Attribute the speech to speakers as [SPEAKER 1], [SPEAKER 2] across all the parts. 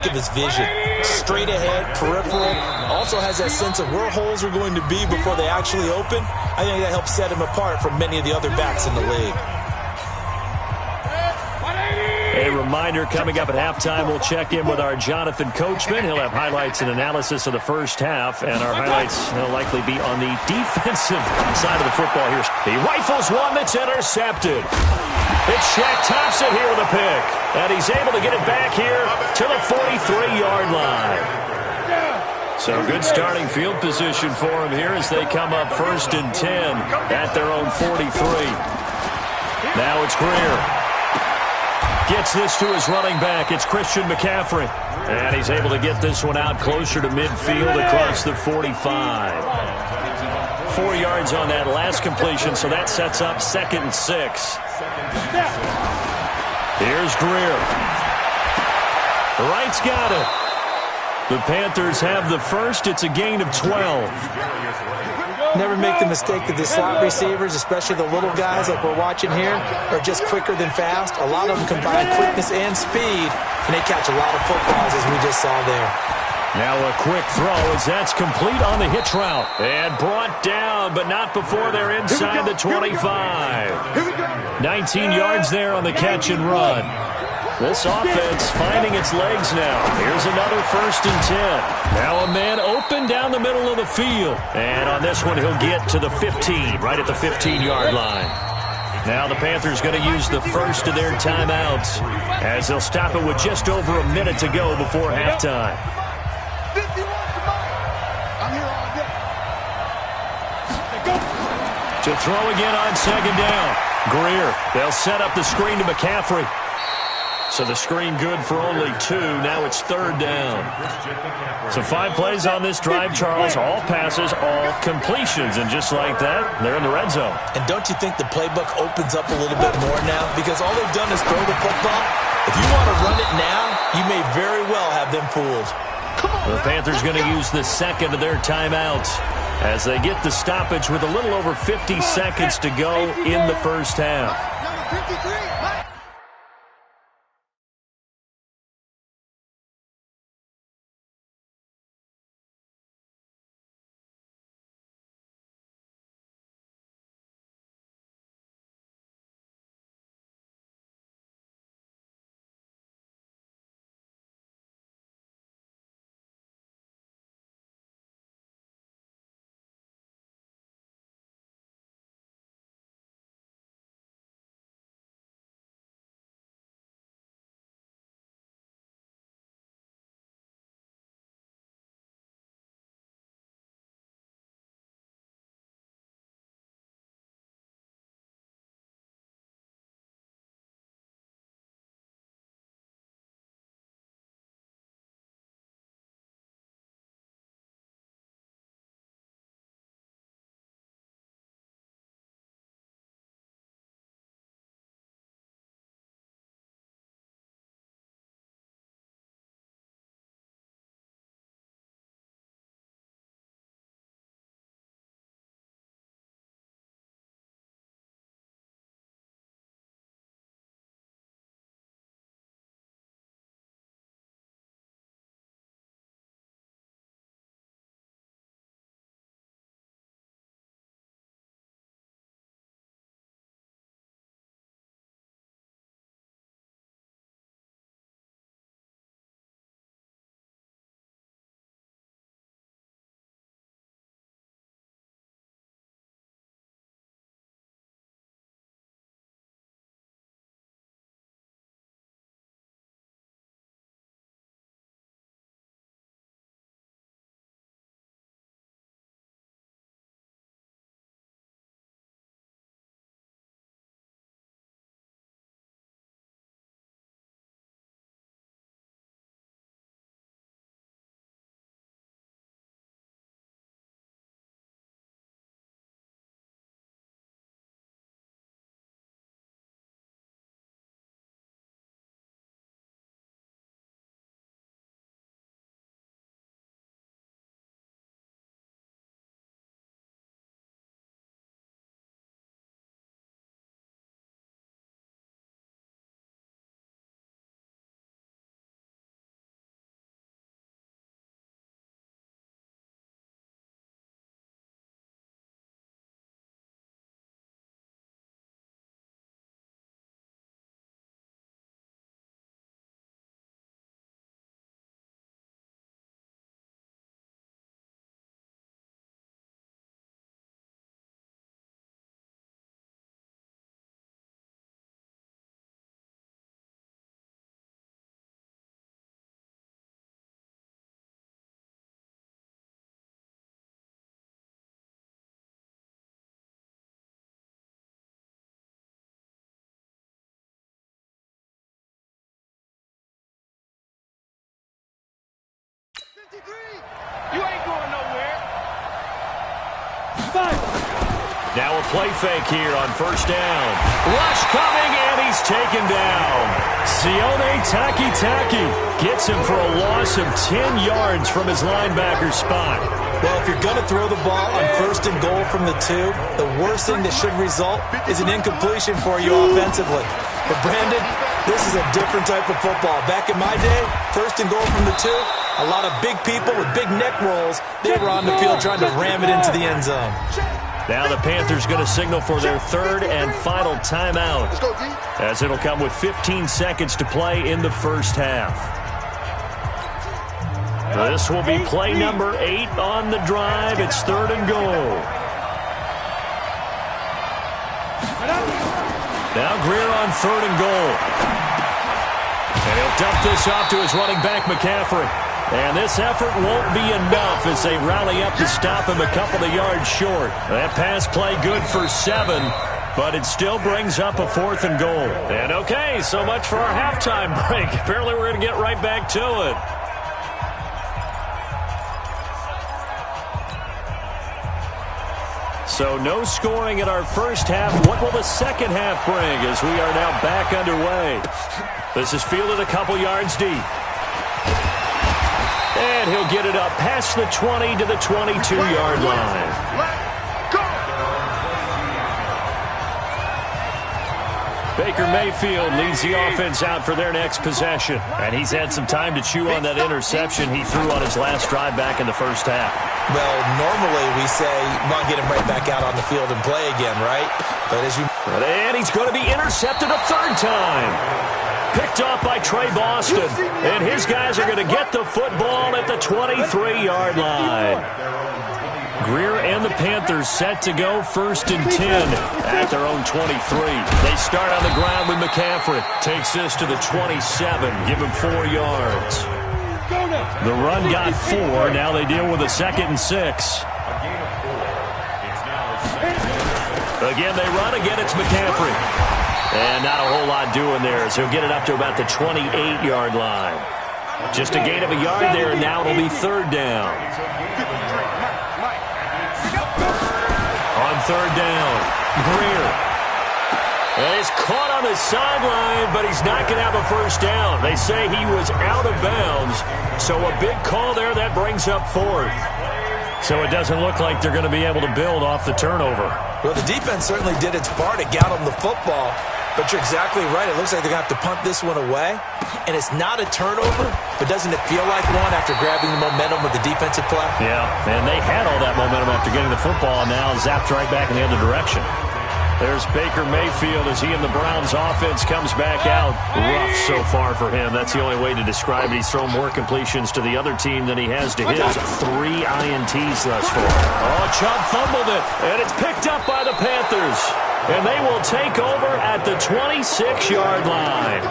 [SPEAKER 1] of his vision. Straight ahead, peripheral, also has that sense of where holes are going to be before they actually open. I think that helps set him apart from many of the other backs in the league.
[SPEAKER 2] A reminder, coming up at halftime, we'll check in with our Jonathan Coachman. He'll have highlights and analysis of the first half, and our highlights will likely be on the defensive side of the football here. He rifles one that's intercepted. It's Shaq Thompson here with a pick, and he's able to get it back here to the 43-yard line. So good starting field position for him here as they come up 1st and 10 at their own 43. Now it's Greer. Gets this to his running back. It's Christian McCaffrey. And he's able to get this one out closer to midfield across the 45. 4 yards on that last completion, so that sets up 2nd and 6. Here's Greer. Wright's got it. The Panthers have the first. It's a gain of 12.
[SPEAKER 1] Never make the mistake that the slot receivers, especially the little guys like we're watching here, are just quicker than fast. A lot of them combine quickness and speed, and they catch a lot of footballs, as we just saw there.
[SPEAKER 2] Now a quick throw as that's complete on the hitch route. And brought down, but not before they're inside the 25. 19 yards there on the catch and run. This offense finding its legs now. Here's another 1st and 10. Now a man open down the middle of the field. And on this one, he'll get to the 15, right at the 15-yard line. Now the Panthers going to use the first of their timeouts as they'll stop it with just over a minute to go before halftime. To throw again on 2nd down. Greer, they'll set up the screen to McCaffrey. So the screen good for only 2. Now it's 3rd down. So 5 plays on this drive, Charles. All passes, all completions. And just like that, they're in the red zone.
[SPEAKER 1] And don't you think the playbook opens up a little bit more now? Because all they've done is throw the football. If you want to run it now, you may very well have them fooled.
[SPEAKER 2] The Panthers going to use the second of their timeouts as they get the stoppage with a little over 50 seconds to go in the first half.
[SPEAKER 3] You ain't going nowhere.
[SPEAKER 2] Now a play fake here on first down. Rush coming, and he's taken down. Sione Takitaki gets him for a loss of 10 yards from his linebacker spot.
[SPEAKER 1] Well, if you're going to throw the ball on first and goal from the 2, the worst thing that should result is an incompletion for you offensively. But Brandon, this is a different type of football. Back in my day, first and goal from the 2, a lot of big people with big neck rolls, they were on the field trying to ram it into the end zone.
[SPEAKER 2] Now the Panthers going to signal for their third and final timeout, as it'll come with 15 seconds to play in the first half. This will be play number 8 on the drive. It's third and goal. Now Greer on third and goal. And he'll dump this off to his running back, McCaffrey. And this effort won't be enough as they rally up to stop him a couple of yards short. That pass play good for 7, but it still brings up a fourth and goal. And okay, so much for our halftime break. Apparently we're going to get right back to it. So no scoring in our first half. What will the second half bring as we are now back underway? This is fielded a couple yards deep. And he'll get it up past the 20 to the 22-yard line. Baker Mayfield leads the offense out for their next possession. And he's had some time to chew on that interception he threw on his last drive back in the first half.
[SPEAKER 1] Well, normally we say, well, get him right back out on the field and play again, right? But as you...
[SPEAKER 2] And he's going to be intercepted a third time. Picked off by Trey Boston. And his guys are going to get the football at the 23-yard line. Greer and the Panthers set to go first and 10 at their own 23. They start on the ground with McCaffrey. Takes this to the 27. Give him 4 yards. The run got 4. Now they deal with a second and 6. Again, they run. Again, it's McCaffrey. And not a whole lot doing there, so he'll get it up to about the 28-yard line. Just a gain of a yard there, and now it'll be third down. On third down, Greer. And he's caught on the sideline, but he's not going to have a first down. They say he was out of bounds, so a big call there that brings up fourth. So it doesn't look like they're going to be able to build off the turnover.
[SPEAKER 1] Well, the defense certainly did its part to get them the football. But you're exactly right. It looks like they're going to have to punt this one away. And it's not a turnover, but doesn't it feel like one after grabbing the momentum with the defensive play?
[SPEAKER 2] Yeah, and they had all that momentum after getting the football, and now zapped right back in the other direction. There's Baker Mayfield as he and the Browns offense comes back out. Rough so far for him. That's the only way to describe it. He's thrown more completions to the other team than he has to his. 3 INTs thus far. Oh, Chubb fumbled it, and it's picked up by the Panthers. And they will take over at the 26-yard line.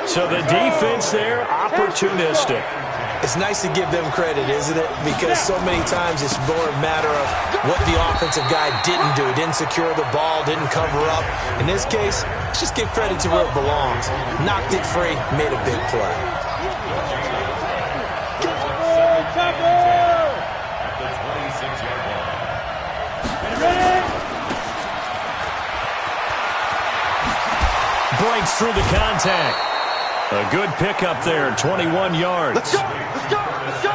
[SPEAKER 2] So the defense there, opportunistic.
[SPEAKER 1] It's nice to give them credit, isn't it? Because so many times it's more a matter of what the offensive guy didn't do. Didn't secure the ball, didn't cover up. In this case, let's just give credit to where it belongs. Knocked it free, made a big play.
[SPEAKER 2] Breaks through the contact. A good pickup there, 21 yards.
[SPEAKER 3] Let's go. Let's go. Let's go.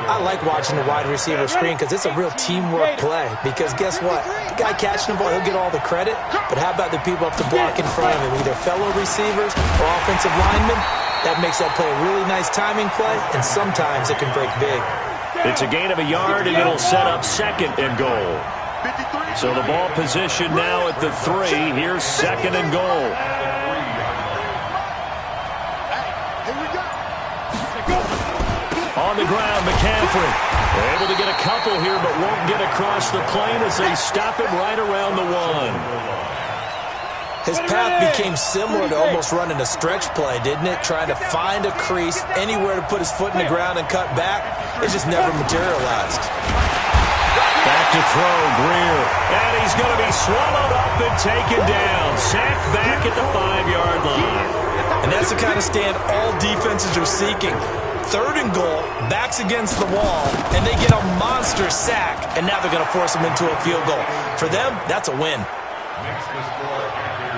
[SPEAKER 1] I like watching the wide receiver screen because it's a real teamwork play. Because guess what? The guy catching the ball, he'll get all the credit. But how about the people up to block in front of him? Either fellow receivers or offensive linemen. That makes that play a really nice timing play, and sometimes it can break big.
[SPEAKER 2] It's a gain of a yard, and it'll set up second and goal. So the ball position now at the 3. Here's second and goal. On the ground, McCaffrey. Able to get a couple here, but won't get across the plane as they stop him right around the 1.
[SPEAKER 1] His path became similar to almost running a stretch play, didn't it? Trying to find a crease, anywhere to put his foot in the ground and cut back. It just never materialized.
[SPEAKER 2] Back to throw, Greer. And he's going to be swallowed up and taken down. Sacked back at the 5-yard line.
[SPEAKER 1] And that's the kind of stand all defenses are seeking. 3rd and goal, backs against the wall, and they get a monster sack, and now they're going to force them into a field goal. For them, that's a win.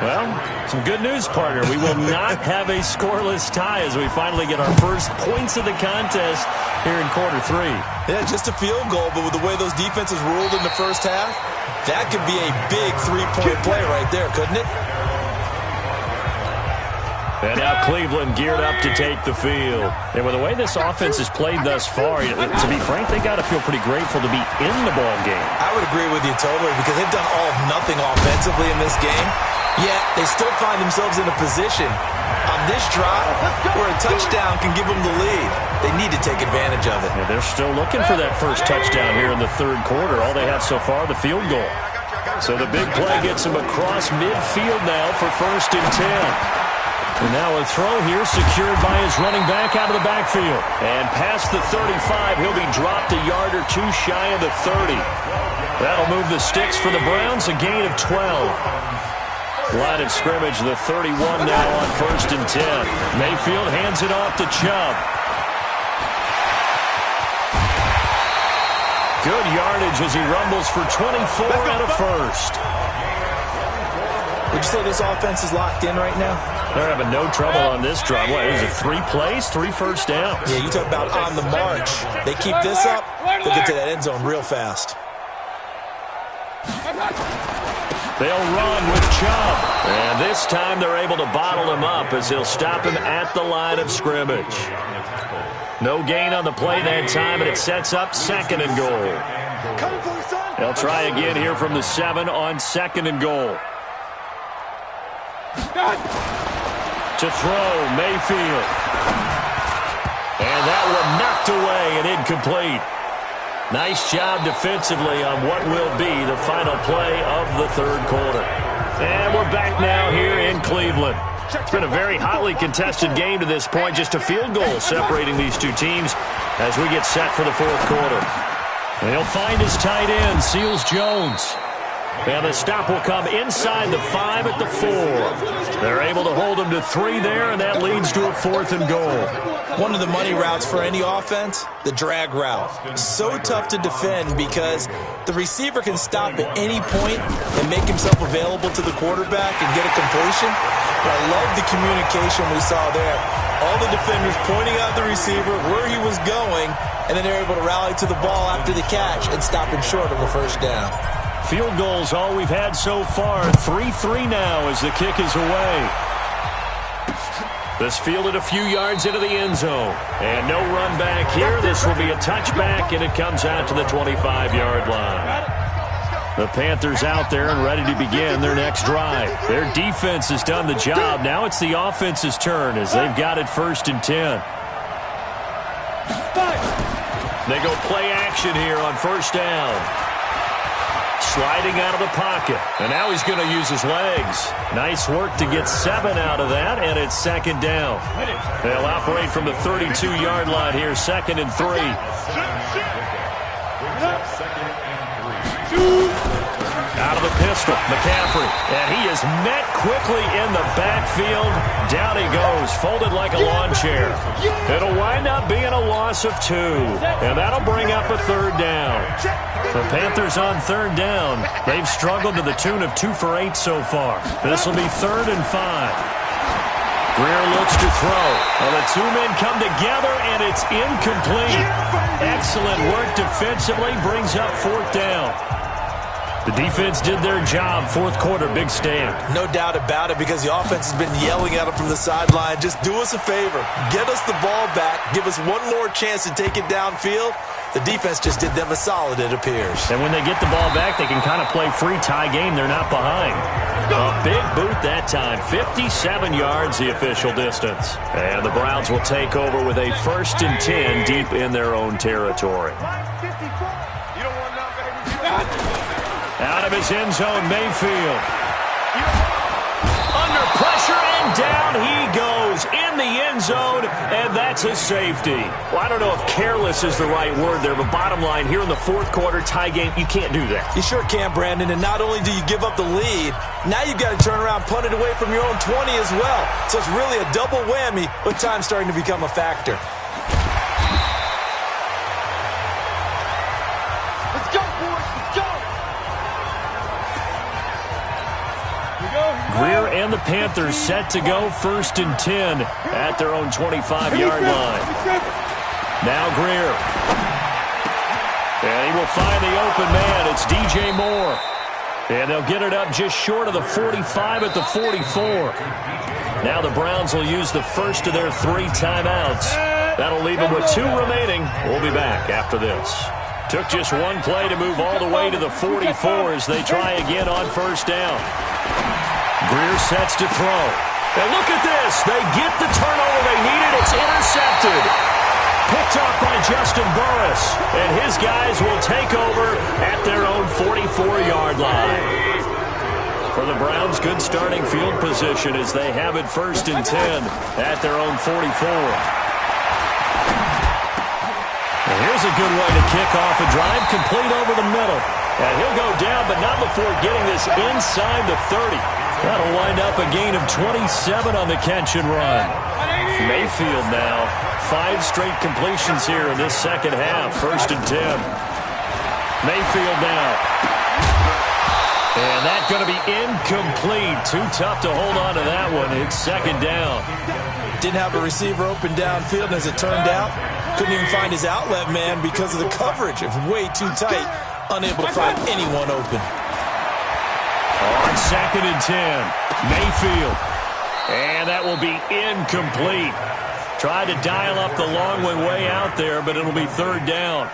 [SPEAKER 2] Well, some good news, partner. We will not have a scoreless tie as we finally get our first points of the contest here in quarter 3.
[SPEAKER 1] Yeah, just a field goal, but with the way those defenses ruled in the first half, that could be a big 3-point play right there, couldn't it?
[SPEAKER 2] And now Cleveland geared up to take the field. And with the way this offense has played thus far, to be frank, they got to feel pretty grateful to be in the ball game.
[SPEAKER 1] I would agree with you totally because they've done all of nothing offensively in this game, yet they still find themselves in a position on this drive where a touchdown can give them the lead. They need to take advantage of it.
[SPEAKER 2] Yeah, they're still looking for that first touchdown here in the 3rd quarter. All they have so far, the field goal. So the big play gets them across midfield now for 1st and 10. And now a throw here secured by his running back out of the backfield. And past the 35, he'll be dropped a yard or 2 shy of the 30. That'll move the sticks for the Browns, a gain of 12. Line of scrimmage, the 31 now on 1st and 10. Mayfield hands it off to Chubb. Good yardage as he rumbles for 24 and a first.
[SPEAKER 1] Would you say this offense is locked in right now?
[SPEAKER 2] They're having no trouble on this drive. What, is it 3 plays, 3 first downs?
[SPEAKER 1] Yeah, you talk about on the march. They keep this up, they'll get to that end zone real fast.
[SPEAKER 2] They'll run with Chubb. And this time they're able to bottle him up as they'll stop him at the line of scrimmage. No gain on the play that time, and it sets up 2nd and goal. They'll try again here from the 7 on 2nd and goal. To throw, Mayfield. And that one knocked away and incomplete. Nice job defensively on what will be the final play of the 3rd quarter. And we're back now here in Cleveland. It's been a very hotly contested game to this point. Just a field goal separating these two teams as we get set for the 4th quarter. And he'll find his tight end, Seals Jones. And the stop will come inside the 5 at the 4. They're able to hold him to 3 there, and that leads to a 4th and goal.
[SPEAKER 1] One of the money routes for any offense, the drag route. So tough to defend because the receiver can stop at any point and make himself available to the quarterback and get a completion. But I love the communication we saw there. All the defenders pointing out the receiver, where he was going, and then they're able to rally to the ball after the catch and stop him short of a first down.
[SPEAKER 2] Field goals all we've had so far. 3-3 now as the kick is away. This fielded a few yards into the end zone. And no run back here. This will be a touchback, and it comes out to the 25-yard line. The Panthers out there and ready to begin their next drive. Their defense has done the job. Now it's the offense's turn as they've got it 1st and 10. They go play action here on 1st down. Sliding out of the pocket. And now he's going to use his legs. Nice work to get 7 out of that, and it's 2nd down. They'll operate from the 32-yard line here, 2nd and 3. Out of the pistol, McCaffrey. And he is met quickly in the backfield. Down he goes, folded like a lawn chair. It'll wind up being a loss of 2. And that'll bring up a 3rd down. The Panthers on 3rd down. They've struggled to the tune of 2 for 8 so far. This will be 3rd and 5. Greer looks to throw. Well, the 2 men come together, and it's incomplete. Excellent work defensively. Brings up 4th down. The defense did their job. 4th quarter, big stand.
[SPEAKER 1] No doubt about it because the offense has been yelling at them from the sideline. Just do us a favor. Get us the ball back. Give us one more chance to take it downfield. The defense just did them a solid, it appears.
[SPEAKER 2] And when they get the ball back, they can kind of play free tie game. They're not behind. A big boot that time. 57 yards, the official distance. And the Browns will take over with a 1st and 10 deep in their own territory. Out of his end zone, Mayfield. Under pressure, and down he goes. in the end zone, and that's a safety. Well, I don't know if careless is the right word there, but bottom line, here in the fourth quarter, tie game, you can't do that.
[SPEAKER 1] You sure can, Brandon, and not only do you give up the lead, now you've got to turn around, punt it away from your own 20 as well. So it's really a double whammy with time starting to become a factor.
[SPEAKER 3] Let's go, boys. Let's go.
[SPEAKER 2] Greer and the Panthers set to go 1st and 10 at their own 25-yard line. Now Greer. And he will find the open man. It's DJ Moore. And they'll get it up just short of the 45 at the 44. Now the Browns will use the first of their 3 timeouts. That'll leave them with 2 remaining. We'll be back after this. Took just one play to move all the way to the 44 as they try again on 1st down. Greer sets to throw. And look at this. They get the turnover they needed. It's intercepted. Picked off by Justin Burris. And his guys will take over at their own 44-yard line. For the Browns, good starting field position as they have it 1st and 10 at their own 44. And here's a good way to kick off a drive, complete over the middle. And he'll go down, but not before getting this inside the 30. That'll wind up a gain of 27 on the catch and run. Mayfield now, 5 straight completions here in this second half, 1st and 10. Mayfield now. And that's going to be incomplete. Too tough to hold on to that one. It's 2nd down.
[SPEAKER 1] Didn't have a receiver open downfield, and as it turned out, couldn't even find his outlet man because of the coverage. It was way too tight, unable to find anyone open.
[SPEAKER 2] On 2nd and 10, Mayfield. And that will be incomplete. Tried to dial up the long one way out there, but it'll be 3rd down.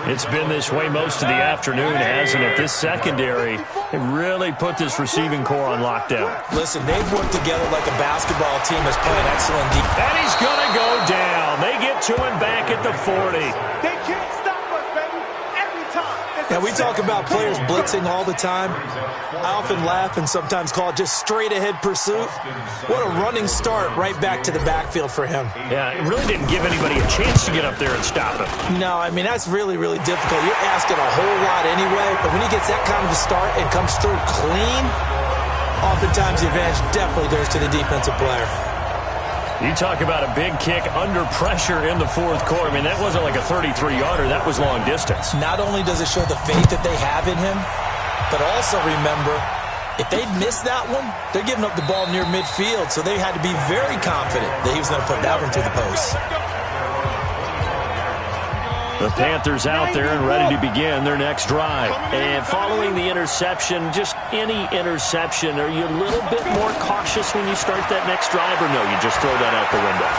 [SPEAKER 2] It's been this way most of the afternoon, hasn't it? This secondary really put this receiving core on lockdown.
[SPEAKER 1] Listen, they've worked together like a basketball team that's playing excellent defense.
[SPEAKER 2] And he's going to go down. They get to him back at the 40.
[SPEAKER 3] They can't stop us, baby. Every time.
[SPEAKER 1] Now, we talk about players blitzing all the time. I often laugh and sometimes call it just straight-ahead pursuit. What a running start right back to the backfield for him.
[SPEAKER 2] Yeah, it really didn't give anybody a chance to get up there and stop him.
[SPEAKER 1] No, I mean, that's really, really difficult. You're asking a whole lot anyway, but when he gets that kind of a start and comes through clean, oftentimes the advantage definitely goes to the defensive player.
[SPEAKER 2] You talk about a big kick under pressure in the 4th quarter. I mean, that wasn't like a 33-yarder. That was long distance.
[SPEAKER 1] Not only does it show the faith that they have in him, but also remember, if they miss that one, they're giving up the ball near midfield, so they had to be very confident that he was going to put that one through the post.
[SPEAKER 2] The Panthers out there and ready to begin their next drive. And following the interception, just any interception, are you a little bit more cautious when you start that next drive, or no, you just throw that out the window?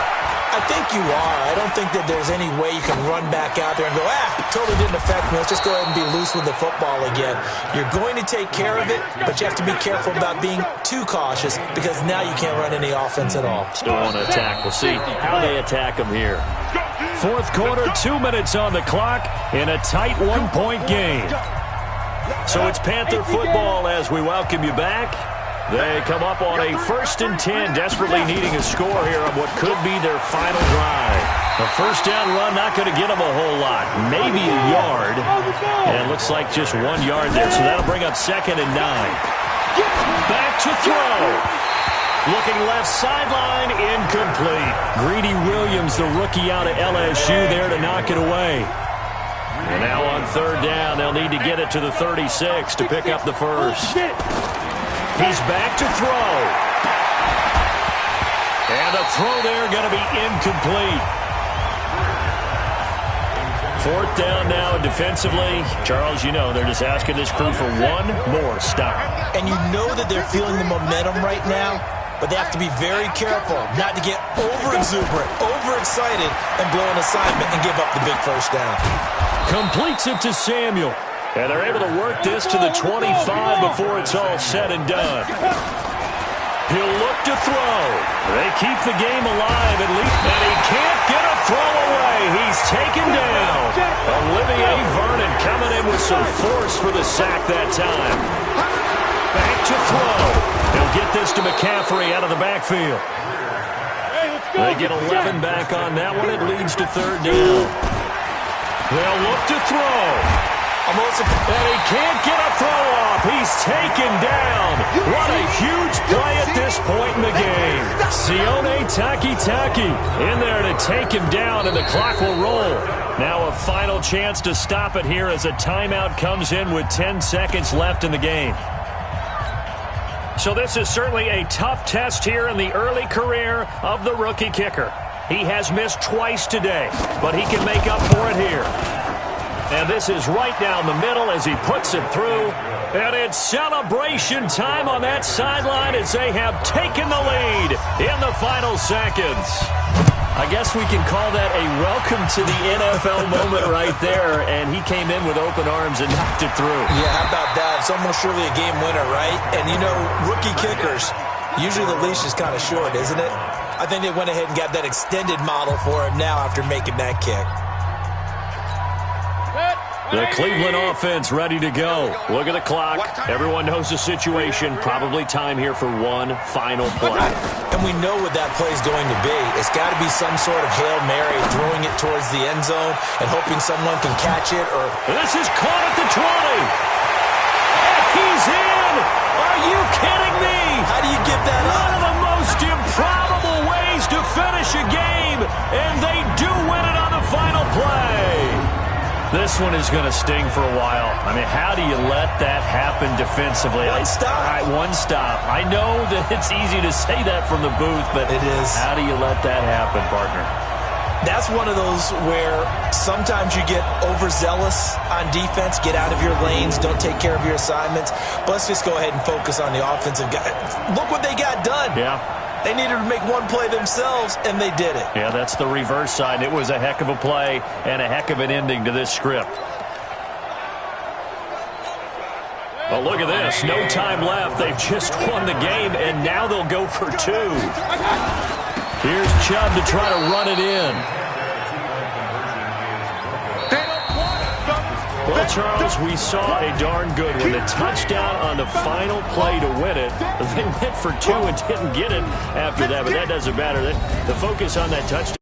[SPEAKER 1] I think you are. I don't think that there's any way you can run back out there and go, totally didn't affect me. Let's just go ahead and be loose with the football again. You're going to take care of it, but you have to be careful about being too cautious because now you can't run any offense at all.
[SPEAKER 2] Still want to attack. We'll see how they attack them here. 4th quarter, 2 minutes on the clock in a tight 1-point game. So it's Panther football as we welcome you back. They come up on a 1st and 10, desperately needing a score here on what could be their final drive. A 1st down run, not going to get them a whole lot. Maybe a yard. And it looks like just 1 yard there, so that'll bring up 2nd and 9. Back to throw. Looking left sideline, incomplete. Greedy Williams, the rookie out of LSU, there to knock it away. And now on 3rd down, they'll need to get it to the 36 to pick up the first. He's back to throw. And the throw there going to be incomplete. 4th down now defensively. Charles, you know, they're just asking this crew for one more stop.
[SPEAKER 1] And you know that they're feeling the momentum right now, but they have to be very careful not to get over-exuberant, overexcited, and blow an assignment and give up the big 1st down.
[SPEAKER 2] Completes it to Samuel. And they're able to work this to the 25 before it's all said and done. He'll look to throw. They keep the game alive at least. And he can't get a throw away. He's taken down. Olivier Vernon coming in with some force for the sack that time. Back to throw. He'll get this to McCaffrey out of the backfield. They get 11 back on that one. It leads to third down. They'll look to throw. And he can't get a throw off. He's taken down. What a huge play at this point in the game. Sione Takitaki in there to take him down, and the clock will roll. Now a final chance to stop it here as a timeout comes in with 10 seconds left in the game. So this is certainly a tough test here in the early career of the rookie kicker. He has missed twice today, but he can make up for it here. And this is right down the middle as he puts it through. And it's celebration time on that sideline as they have taken the lead in the final seconds. I guess we can call that a welcome to the NFL moment right there. And he came in with open arms and knocked it through.
[SPEAKER 1] Yeah, how about that? It's almost surely a game winner, right? And, you know, rookie kickers, usually the leash is kind of short, isn't it? I think they went ahead and got that extended model for him now after making that kick.
[SPEAKER 2] The Cleveland offense ready to go. Look at the clock. Everyone knows the situation. Probably time here for one final play.
[SPEAKER 1] And we know what that play is going to be. It's got to be some sort of Hail Mary, throwing it towards the end zone and hoping someone can catch it. Or
[SPEAKER 2] this is caught at the 20. And he's in. Are you kidding me?
[SPEAKER 1] How do you get that up?
[SPEAKER 2] One of the most improbable ways to finish a game, and they do win it on the final play. This one is going to sting for a while. I mean, how do you let that happen defensively?
[SPEAKER 1] One stop.
[SPEAKER 2] All right, one stop. I know that it's easy to say that from the booth, but
[SPEAKER 1] it is.
[SPEAKER 2] How do you let that happen, partner?
[SPEAKER 1] That's one of those where sometimes you get overzealous on defense, get out of your lanes, don't take care of your assignments. But let's just go ahead and focus on the offensive guy. Look what they got done.
[SPEAKER 2] Yeah.
[SPEAKER 1] They needed to make one play themselves, and they did it.
[SPEAKER 2] Yeah, that's the reverse side. It was a heck of a play and a heck of an ending to this script. Well, look at this. No time left. They've just won the game, and now they'll go for two. Here's Chubb to try to run it in. Well, Charles, we saw a darn good one. The touchdown on the final play to win it. They went for two and didn't get it after that, but that doesn't matter. The focus on that touchdown.